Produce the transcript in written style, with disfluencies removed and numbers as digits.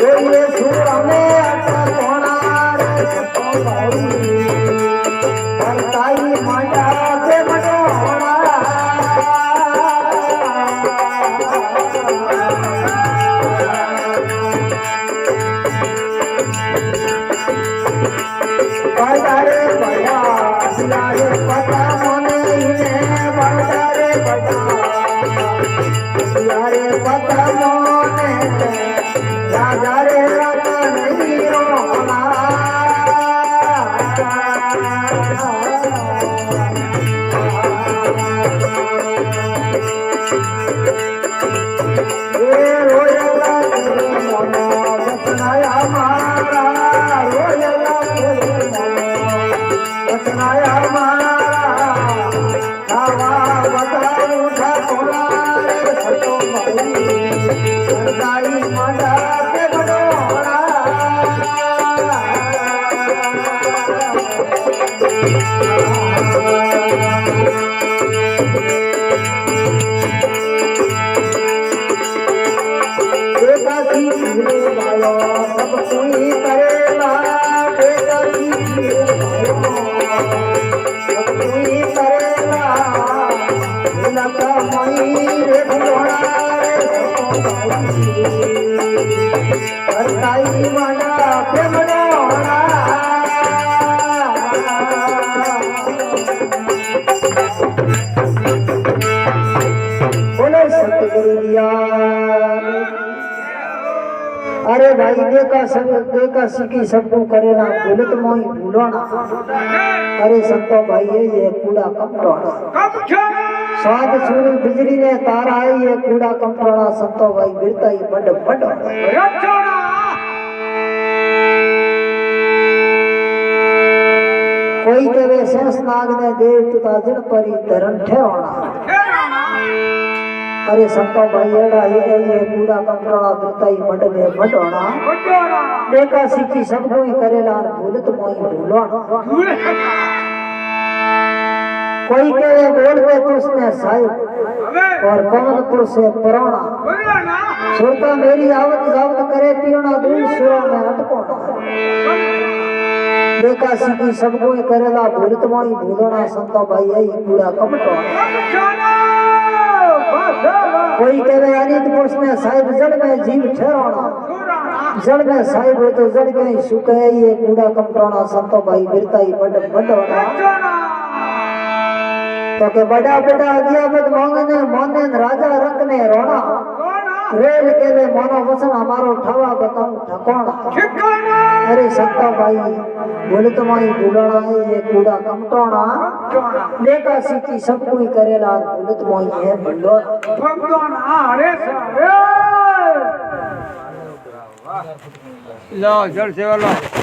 ये सूर में अटा कोना रे सतो भाई परताई मांडा के बडोड़ा बड़ारे बड़ा सियारे पता मोने इने बड़ारे बड़ा सियारे पता मोने राजा रे राजा नहीं रोना ये रोयला तेरे मोनो बसनाया मारा रोयला तेरे मोनो बसनाया मारा हवा बताऊ उठा कोला रे सतो भाई सरदाई मांडा के बडोड़ा एकाकी हीरे भायो सब कोई करेला एकाकी हीरे भायो सब कोई करेला लका मई रे बडोड़ा रे सतो परताई मांडा के बडोड़ा बोले सतगुरु यार अरे भाई देखा सीखी सबको करे ना भूलत मोही भूलोना अरे संतो भाई ये कूड़ा कपड़ोना स्वाद सूरी बिजली ने तारा है ये कूड़ा कपड़ोना संतो भाई गिरता ही बड़ बड़ कोई कहे शेष नाग ने देव तुता जड़ परी धरण ठहराना अरे संतो भाई एड़ा ये कूड़ा कपड़ा बिरताई मड में मडोना देखा सीखी सबको ही करेला भूलत मोई भूलोना कोई कहे बोल पे तुझने साहिब और पवन पुर से परोना सुरता मेरी आवत जावत करे पियोना दूर सुरों में अटकोना देखा सीखी सबको ही करेला भूलत मोई भूलोना संतो भाई यही कूड़ा कपटोना कोई कहे अनित पुरुष ने साहिब जड़ में जीव ठहराना जड़ में साहिब हो तो जड़ में सुख है ये कूड़ा कपटोना संतो भाई बिरता ही बड़ बड़ोना तो के बड़ा बड़ा अगिया मत मांगने मोने राजा रंग ने रोना रेल के ले मोनो वचन हमारो ठावा बताऊं ठकोना अरे संतो भाई बोले तो माई भूलना है ये कूड़ा कपटोना देखा सीखी सबको ही करेला बोले तो माई है भूलना अरे लो जल से वाला